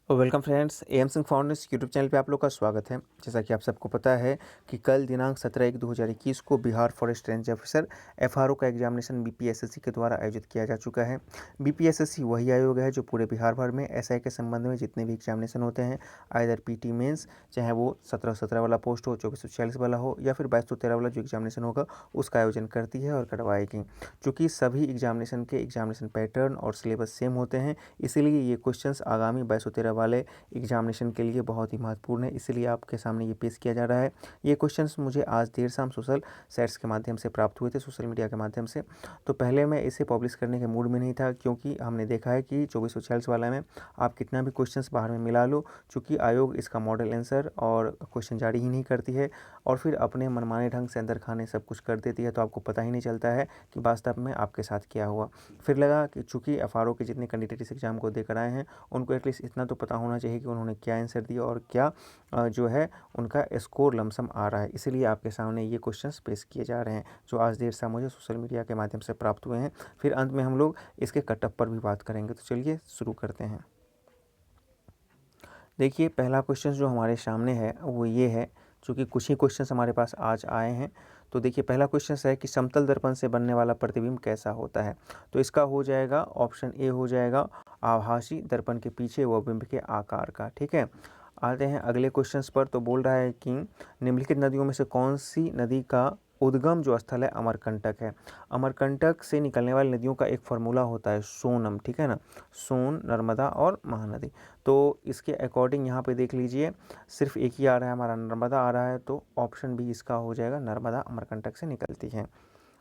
Welcome friends, M Singh foundation YouTube channel पे आप लोग का स्वागत है। जैसा कि आप सबको पता है कि कल दिनांक 17/1/2021 को Bihar forest range officer FRO का एग्जामिनेशन बीपीएसएससी के द्वारा आयोजित किया जा चुका है। बीपीएसएससी वही आयोग है जो पूरे बिहार भर में एसआई के संबंध में जितने भी एग्जामिनेशन होते हैं, आइदर पीटी मेंस, चाहे वो 1717 वाला पोस्ट हो, 2446 वाला हो, या फिर 2213 वाला जो एग्जामिनेशन होगा उसका आयोजन करती है और करवाएगी। चूँकि सभी एग्जामिनेशन के एग्जामिनेशन पैटर्न और सिलेबस सेम होते हैं, इसीलिए ये क्वेश्चंस आगामी 2213 वाले एग्जामिनेशन के लिए बहुत ही महत्वपूर्ण है, इसीलिए आपके सामने ये पेश किया जा रहा है। ये क्वेश्चंस मुझे आज देर शाम सोशल साइट्स के माध्यम से प्राप्त हुए थे, सोशल मीडिया के माध्यम से। तो पहले मैं इसे पब्लिश करने के मूड में नहीं था, क्योंकि हमने देखा है कि 2446 वाला में आप कितना भी क्वेश्चंस बाहर में मिला लो, चूँकि आयोग इसका मॉडल आंसर और क्वेश्चन जारी ही नहीं करती है और फिर अपने मनमाने ढंग से अंदर खाने सब कुछ कर देती है, तो आपको पता ही नहीं चलता है कि वास्तव में आपके साथ क्या हुआ। फिर लगा कि चूँकि एफआरओ के जितने कैंडिडेट इस एग्ज़ाम को देकर आए हैं, उनको एटलीस्ट इतना तो पता होना चाहिए कि उन्होंने क्या आंसर दिया और क्या जो है उनका स्कोर लमसम आ रहा है। इसीलिए आपके सामने ये क्वेश्चंस पेश किए जा रहे हैं, जो आज देर शाम मुझे सोशल मीडिया के माध्यम से प्राप्त हुए हैं। फिर अंत में हम लोग इसके कटअप पर भी बात करेंगे, तो चलिए शुरू करते हैं। देखिए, पहला क्वेश्चन जो हमारे सामने है वो ये है, चूँकि कुछ ही क्वेश्चंस हमारे पास आज आए हैं। तो देखिए, पहला क्वेश्चन है कि समतल दर्पण से बनने वाला प्रतिबिंब कैसा होता है। तो इसका हो जाएगा ऑप्शन ए, हो जाएगा आभासी दर्पण के पीछे व बिंब के आकार का। ठीक है, आते हैं अगले क्वेश्चंस पर। तो बोल रहा है कि निम्नलिखित नदियों में से कौन सी नदी का उद्गम जो स्थल है अमरकंटक है। अमरकंटक से निकलने वाली नदियों का एक फार्मूला होता है सोनम, ठीक है ना, सोन, नर्मदा और महानदी। तो इसके अकॉर्डिंग यहाँ पे देख लीजिए, सिर्फ एक ही आ रहा है हमारा, नर्मदा आ रहा है, तो ऑप्शन बी इसका हो जाएगा, नर्मदा अमरकंटक से निकलती है।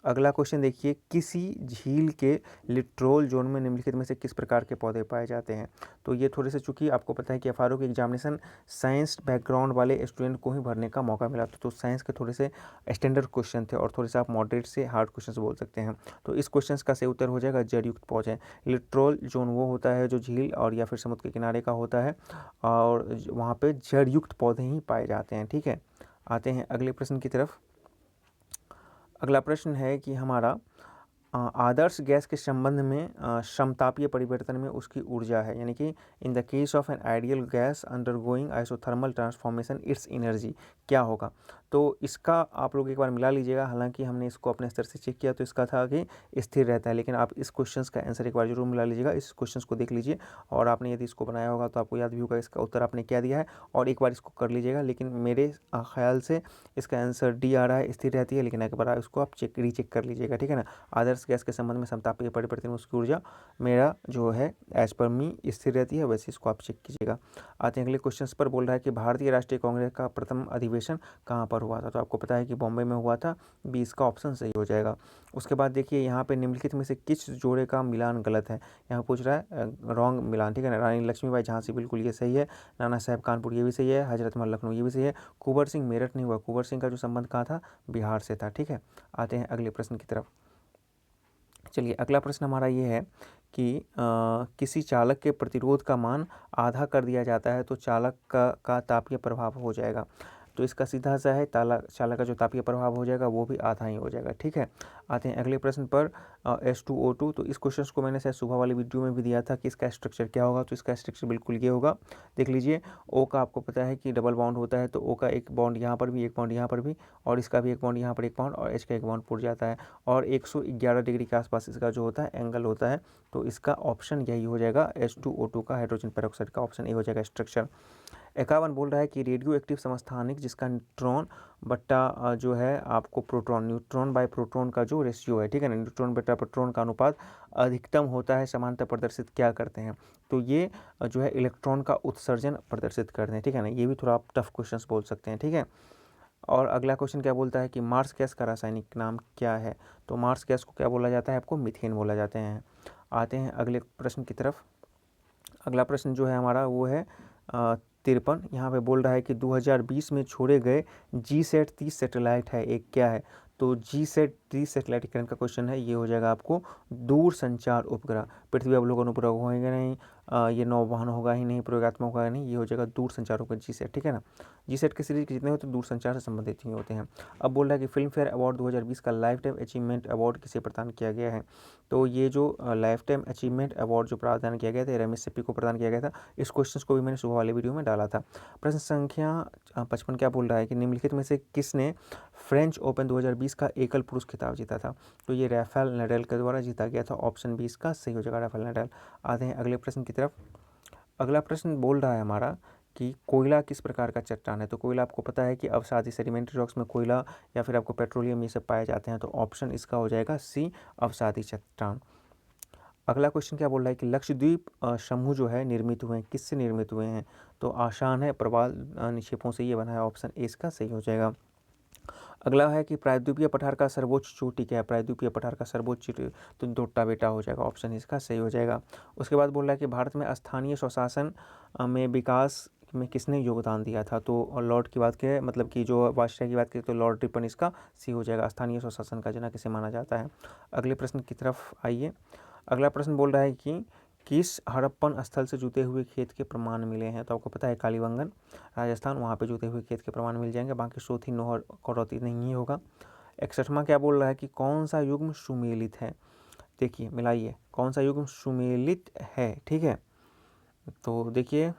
अगला क्वेश्चन देखिए, किसी झील के लिट्रोल जोन में निम्नलिखित में से किस प्रकार के पौधे पाए जाते हैं। तो ये थोड़े से, चूंकि आपको पता है कि एफआरओ की एग्जामिनेशन साइंस बैकग्राउंड वाले स्टूडेंट को ही भरने का मौका मिला था, तो साइंस के थोड़े से स्टैंडर्ड क्वेश्चन थे और थोड़े से आप मॉडरेट से हार्ड क्वेश्चन बोल सकते हैं। तो इस क्वेश्चन का सही उत्तर हो जाएगा जड़युक्त पौधे। लिट्रोल जोन वो होता है जो झील और या फिर समुद्र के किनारे का होता है और वहाँ पे जड़युक्त पौधे ही पाए जाते हैं। ठीक है, आते हैं अगले प्रश्न की तरफ। अगला प्रश्न है कि हमारा आदर्श गैस के संबंध में समतापीय परिवर्तन में उसकी ऊर्जा है, यानी कि in the case of an ideal gas undergoing isothermal transformation it's energy क्या होगा। तो इसका आप लोग एक बार मिला लीजिएगा, हालांकि हमने इसको अपने स्तर से चेक किया तो इसका था कि स्थिर रहता है, लेकिन आप इस क्वेश्चन का आंसर एक बार जरूर मिला लीजिएगा, इस क्वेश्चन को देख लीजिए और आपने यदि इसको बनाया होगा तो आपको याद भी होगा इसका उत्तर आपने क्या दिया है, और एक बार इसको कर लीजिएगा। लेकिन मेरे ख्याल से इसका आंसर डी आ रहा है, स्थिर रहती है, लेकिन एक बार इसको आप रीचेक कर लीजिएगा। ठीक है ना, आदर्श गैस के संबंध में समतापीय परिवर्तन में उसकी ऊर्जा मेरा जो है एज पर मी स्थिर रहती है, वैसे इसको आप चेक कीजिएगा। आते हैं अगले क्वेश्चन पर। बोल रहा है कि भारतीय राष्ट्रीय कांग्रेस का प्रथम अधिवेशन कहाँ पर हुआ था। तो आपको पता है कि बॉम्बे में हुआ था, बी इसका ऑप्शन सही हो जाएगा। उसके बाद देखिए, यहाँ पे निम्नलिखित में से किस जोड़े का मिलान गलत है। यहाँ पूछ रहा है रॉन्ग मिलान। ठीक है ना, रानी लक्ष्मीबाई झांसी बिल्कुल ये सही है, नाना साहब कानपुर ये भी सही है, हजरत महल लखनऊ ये भी सही है, कुंवर सिंह मेरठ नहीं हुआ, कुंवर सिंह का जो संबंध कहाँ था, बिहार से था। ठीक है, आते हैं अगले प्रश्न की तरफ। चलिए, अगला प्रश्न हमारा ये है कि किसी चालक के प्रतिरोध का मान आधा कर दिया जाता है तो चालक का तापीय प्रभाव हो जाएगा। तो इसका सीधा सा है, चालक का जो तापीय प्रभाव हो जाएगा वो भी आधा ही हो जाएगा। ठीक है, आते हैं अगले प्रश्न पर। H2O2, तो इस क्वेश्चन को मैंने शायद सुबह वाली वीडियो में भी दिया था कि इसका स्ट्रक्चर क्या होगा। तो इसका स्ट्रक्चर बिल्कुल ये होगा, देख लीजिए। O का आपको पता है कि डबल बॉन्ड होता है, तो O का एक बॉन्ड यहाँ पर भी, एक बॉन्ड यहाँ पर भी, और इसका भी एक बॉन्ड यहाँ पर, एक बॉन्ड, और H का एक बॉन्ड पुट जाता है, और 111 डिग्री के आसपास इसका जो होता है एंगल होता है। तो इसका ऑप्शन यही हो जाएगा, H2O2 का, हाइड्रोजन पेरोक्साइड का ऑप्शन ए हो जाएगा स्ट्रक्चर। 51 बोल रहा है कि रेडियो एक्टिव समस्थानिक जिसका न्यूट्रॉन बट्टा जो है आपको प्रोटॉन, न्यूट्रॉन बाय प्रोटॉन का जो रेशियो है, ठीक है ना, न्यूट्रॉन बट्टा प्रोटॉन का अनुपात अधिकतम होता है, समानता प्रदर्शित क्या करते हैं। तो ये जो है इलेक्ट्रॉन का उत्सर्जन प्रदर्शित करते हैं। ठीक है ना, ये भी थोड़ा आप टफ क्वेश्चन बोल सकते हैं। ठीक है, और अगला क्वेश्चन क्या बोलता है कि मार्स गैस का रासायनिक नाम क्या है। तो मार्स गैस को क्या बोला जाता है, आपको मीथेन बोला जाते हैं। आते हैं अगले प्रश्न की तरफ। अगला प्रश्न जो है हमारा वो है 53। यहाँ पे बोल रहा है कि 2020 में छोड़े गए GSAT 30 सैटेलाइट है, एक क्या है। तो GSAT 30 सैटेलाइट करंट का क्वेश्चन है, ये हो जाएगा आपको दूर संचार उपग्रह। पृथ्वी अवलोकन उपग्रह होंगे नहीं, ये नौवहन होगा ही नहीं, प्रयोगात्मक होगा नहीं, ये हो जाएगा दूरसंचारों का जीसेट, ठीक है ना। जीसेट की सीरीज जितने होते हैं दूरसंचार से संबंधित ही होते हैं। अब बोल रहा है कि फिल्म फेयर अवार्ड 2020 का लाइफ टाइम अचीवमेंट अवार्ड किसे प्रदान किया गया है। तो ये जो लाइफ टाइम अचीवमेंट अवार्ड जो प्रदान किया गया था, रमेश सिप्पी को प्रदान किया गया था। इस क्वेश्चन को भी मैंने सुबह वाले वीडियो में डाला था। प्रश्न संख्या 55 क्या बोल रहा है कि निम्नलिखित में से किसने फ्रेंच ओपन 2020 का एकल पुरुष खिताब जीता था। तो ये राफेल नडाल के द्वारा जीता गया था। ऑप्शन बी इसका सही हो जाएगा, राफेल नडाल। आते हैं अगले प्रश्न की तरफ। अगला प्रश्न बोल रहा है हमारा कि कोयला किस प्रकार का चट्टान है। तो कोयला आपको पता है कि अवसादी सेडिमेंट्री रॉक्स में कोयला या फिर आपको पेट्रोलियम ये सब पाए जाते हैं। तो ऑप्शन इसका हो जाएगा सी, अवसादी चट्टान। अगला क्वेश्चन क्या बोल रहा है कि लक्षद्वीप समूह जो है निर्मित हुए हैं, किससे निर्मित हुए हैं। तो आसान है, प्रवाल निक्षेपों से ये बना है। ऑप्शन ए इसका सही हो जाएगा। अगला है कि प्रायद्वीपीय पठार का सर्वोच्च चोटी क्या है। प्रायद्वीपीय पठार का सर्वोच्च चोटी तो टोटा-बेटा हो जाएगा। ऑप्शन इसका सही हो जाएगा। उसके बाद बोल रहा है कि भारत में स्थानीय स्वशासन में विकास में किसने योगदान दिया था। तो लॉर्ड की बात करें, मतलब कि जो वाजपेयी की बात करें तो लॉर्ड रिपन इसका सी हो जाएगा। स्थानीय स्वशासन का जनक किसे माना जाता है। अगले प्रश्न की तरफ आइए। अगला प्रश्न बोल रहा है कि किस हड़प्पन स्थल से जुते हुए खेत के प्रमाण मिले हैं। तो आपको पता है कालीबंगन राजस्थान, वहाँ पे जुते हुए खेत के प्रमाण मिल जाएंगे। बाकी सोथी, नौहर, करौती नहीं होगा। 61वां क्या बोल रहा है कि कौन सा युग्म सुमेलित है। देखिए मिलाइए, कौन सा युग्म सुमेलित है, ठीक है। तो देखिए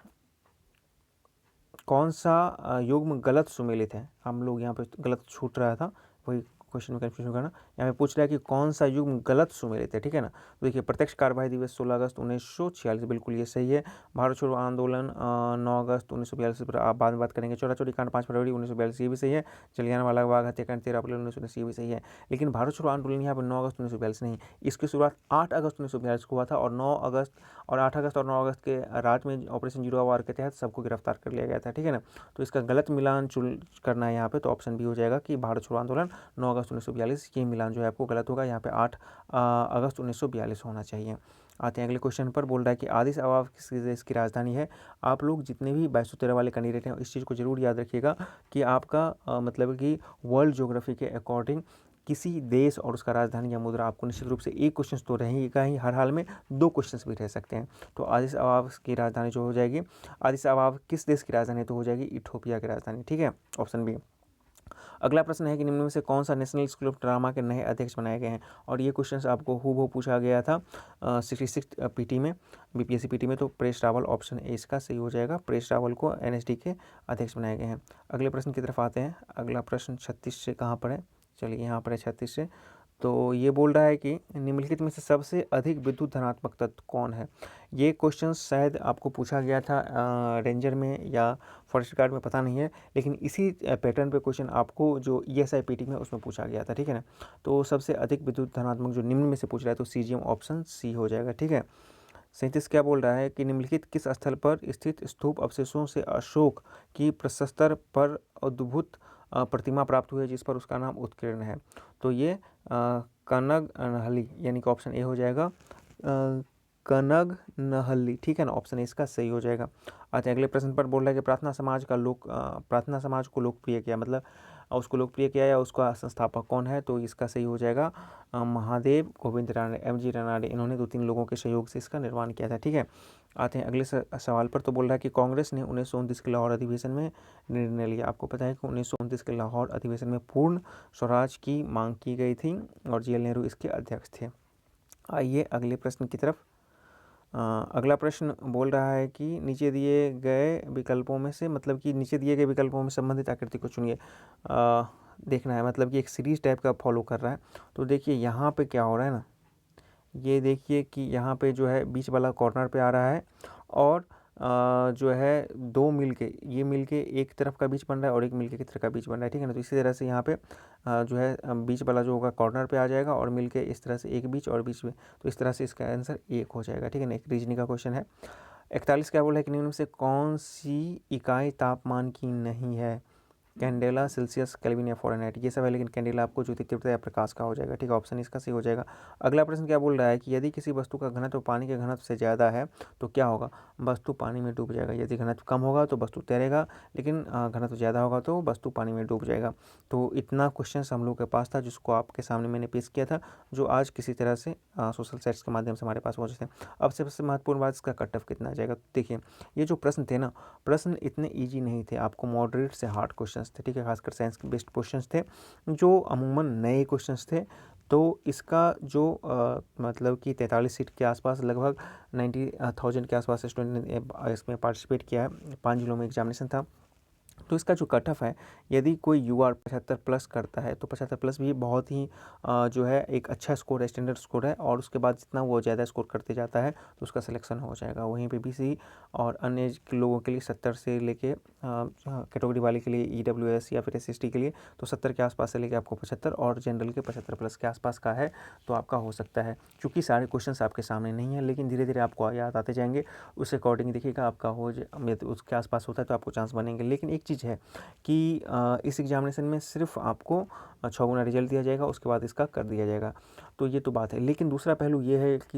कौन सा युग्म गलत सुमेलित है। हम लोग यहाँ पे गलत छूट रहा था, वही क्वेश्चन में कन्फ्यूजन करना। यहाँ पे पूछ रहा है कि कौन सा युग्म गलत सुमेलित है, ठीक है ना। तो देखिए प्रत्यक्ष कार्यवाही दिवस 16 अगस्त 1946, बिल्कुल ये सही है। भारत छोड़ो आंदोलन 9 अगस्त 1942 पर आप बाद में बात करेंगे। चौरा चौरी कांड 5 फरवरी 1942 ये भी सही है। जलियांवाला बाग हत्याकांड 13 अप्रैल 1919 ये भी सही है। लेकिन भारत छोड़ो आंदोलन यहाँ पर 9 अगस्त 1942 नहीं, इसकी शुरुआत 8 अगस्त 1942 को हुआ था और 9 अगस्त और 8 अगस्त और 9 अगस्त के रात में ऑपरेशन जीरो वार के तहत सबको गिरफ्तार कर लिया गया था, ठीक है ना। तो इसका गलत मिलान चुन करना है यहाँ पे, तो ऑप्शन बी हो जाएगा कि भारत छोड़ो आंदोलन 9 अगस्त 1942, ये मिलान जो है आपको गलत होगा। यहाँ पे 8 अगस्त 1942 होना चाहिए। आते हैं अगले क्वेश्चन पर। बोल रहा है कि आदिस अबाब किस देश की राजधानी है। आप लोग जितने भी 2213 वाले कैंडिडेट हैं इस चीज़ को जरूर याद रखिएगा कि आपका मतलब कि वर्ल्ड ज्योग्राफी के अकॉर्डिंग किसी देश और उसका राजधानी या मुद्रा आपको निश्चित रूप से एक क्वेश्चन तो रहेगा ही, हर हाल में 2 क्वेश्चन भी रह सकते हैं। तो आदिस अबाब की राजधानी जो हो जाएगी, आदिस अबाब किस देश की राजधानी तो हो जाएगी इथोपिया की राजधानी, ठीक है, ऑप्शन बी। अगला प्रश्न है कि निम्न में से कौन सा नेशनल स्कूल ऑफ ड्रामा के नए अध्यक्ष बनाए गए हैं। और ये क्वेश्चन आपको हूबहू पूछा गया था 66 पीटी में, बीपीएससी पीटी में। तो परेश रावल, ऑप्शन ए इसका सही हो जाएगा। परेश रावल को एनएसडी के अध्यक्ष बनाए गए हैं। अगले प्रश्न की तरफ आते हैं। अगला प्रश्न 36 से कहाँ पर है, चलिए यहाँ पर है 36 से। तो ये बोल रहा है कि निम्नलिखित में से सबसे अधिक विद्युत धनात्मक तत्व कौन है। ये क्वेश्चन शायद आपको पूछा गया था रेंजर में या फॉरेस्ट गार्ड में, पता नहीं है, लेकिन इसी पैटर्न पे क्वेश्चन आपको जो ईएसआई पीटी में उसमें पूछा गया था, ठीक है ना। तो सबसे अधिक विद्युत धनात्मक जो निम्न में से पूछ रहा है तो सीजीएम, ऑप्शन सी हो जाएगा, ठीक है। 37 क्या बोल रहा है कि निम्नलिखित किस स्थल पर स्थित स्तूप अवशेषों से अशोक की प्रशस्तर पर अद्भुत प्रतिमा प्राप्त हुई है जिस पर उसका नाम उत्कीर्ण है। तो ये कनगनहल्ली, यानी कि ऑप्शन ए हो जाएगा कनगनहल्ली, ठीक है ना, ऑप्शन ए इसका सही हो जाएगा। आते हैं अगले प्रश्न पर। बोल रहा है कि प्रार्थना समाज को लोकप्रिय किया, मतलब उसको लोकप्रिय किया या उसका संस्थापक कौन है। तो इसका सही हो जाएगा महादेव गोविंद रानडे, एमजी रानडे। इन्होंने 2-3 लोगों के सहयोग से इसका निर्माण किया था, ठीक है। आते हैं अगले सवाल पर। तो बोल रहा है कि कांग्रेस ने 1929 के लाहौर अधिवेशन में निर्णय लिया। आपको पता है कि 1929 के लाहौर अधिवेशन में पूर्ण स्वराज की मांग की गई थी और JL नेहरू इसके अध्यक्ष थे। आइए अगले प्रश्न की तरफ। अगला प्रश्न बोल रहा है कि नीचे दिए गए विकल्पों में से, मतलब कि नीचे दिए गए विकल्पों में संबंधित आकृति को चुनिए। देखना है, मतलब कि एक सीरीज टाइप का फॉलो कर रहा है। तो देखिए यहाँ पे क्या हो रहा है ना, ये देखिए कि यहाँ पे जो है बीच वाला कॉर्नर पे आ रहा है और जो है 2 मिलके, ये मिलके एक तरफ का बीच बन रहा है और एक मिलके की तरफ का बीच बन रहा है, ठीक है ना। तो इसी तरह से यहाँ पे जो है बीच वाला जो होगा कॉर्नर पे आ जाएगा और मिलके इस तरह से एक बीच और बीच में, तो इस तरह से इसका आंसर 1 हो जाएगा, ठीक है ना। एक रीजनिंग का क्वेश्चन है। 41 क्या बोला है कि निम्न में से कौन सी इकाई तापमान की नहीं है। कैंडेला, सेल्सियस, केल्विन या फ़ारेनहाइट, ये सब है, लेकिन कैंडेला आपको ज्योति तीव्रता या प्रकाश का हो जाएगा। ठीक है, ऑप्शन इसका सही हो जाएगा। अगला प्रश्न क्या बोल रहा है कि यदि किसी वस्तु का घनत्व पानी के घनत्व से ज़्यादा है तो क्या होगा? वस्तु पानी में डूब जाएगा। यदि घनत्व कम होगा तो वस्तु तैरेगा, लेकिन घनत्व ज़्यादा होगा तो वस्तु पानी में डूब जाएगा। तो इतना क्वेश्चन हम लोग के पास था, जिसको आपके सामने मैंने पेश किया था, जो आज किसी तरह से सोशल साइट्स के माध्यम से हमारे पास पहुँचे थे। अब सबसे महत्वपूर्ण बात, इसका कट ऑफ कितना आ जाएगा। तो देखिए, ये जो प्रश्न थे ना, प्रश्न इतने ईजी नहीं थे, आपको मॉडरेट से हार्ड क्वेश्चंस थे। ठीक है, खासकर साइंस के बेस्ड क्वेश्चंस थे, जो अमूमन नए क्वेश्चंस थे। तो इसका जो मतलब कि 43 सीट के आसपास, लगभग 90,000 के आसपास स्टूडेंट ने इसमें पार्टिसिपेट किया है। 5 जिलों में एग्जामिनेशन था। तो इसका जो कट ऑफ है, यदि कोई यूआर 75 प्लस करता है तो 75 प्लस भी बहुत ही जो है एक अच्छा स्कोर है, स्टैंडर्ड स्कोर है, और उसके बाद जितना वो ज़्यादा स्कोर करते जाता है तो उसका सिलेक्शन हो जाएगा। वहीं पे बीसी और अन्य के लोगों के लिए 70 से लेके कैटेगरी वाले के लिए ईडब्ल्यूएस या फिर एसएसटी के लिए तो 70 के आसपास से लेके आपको 75, और जनरल के 75 प्लस के आसपास का है तो आपका हो सकता है। क्योंकि सारे क्वेश्चन आपके सामने नहीं है, लेकिन धीरे धीरे आपको याद आते जाएंगे, उस अकॉर्डिंग देखिएगा आपका उसके आसपास होता है तो आपको चांस बनेंगे। लेकिन एक चीज़ है कि इस एग्जामिनेशन में सिर्फ आपको 6 गुना रिजल्ट दिया जाएगा, उसके बाद इसका कर दिया जाएगा। तो ये तो बात है, लेकिन दूसरा पहलू ये है कि